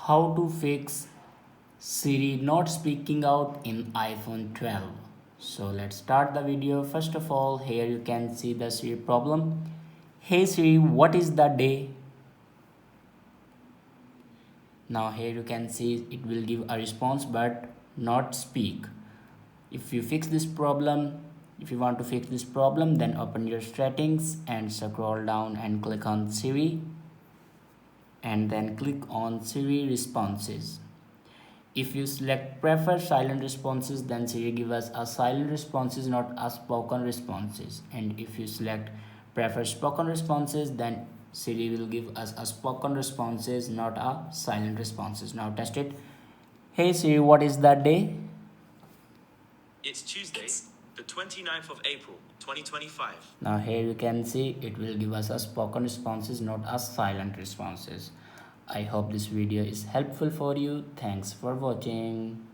How to fix Siri not speaking out in iPhone 12. So let's start the video. First of all, here you can see the Siri problem. Hey Siri, what is the day? Now here you can see it will give a response but not speak. If you fix this problem, if you want to fix this problem, then open your settings and scroll down and click on Siri and then click on Siri responses. If you select prefer silent responses, then Siri give us a silent responses, not a spoken responses. And if you select prefer spoken responses, then Siri will give us a spoken responses, not a silent responses. Now test it. Hey Siri, what is the day? It's Tuesday, the 29th of April, 2025. Now here you can see it will give us a spoken responses, not a silent responses. I hope this video is helpful for you. Thanks for watching.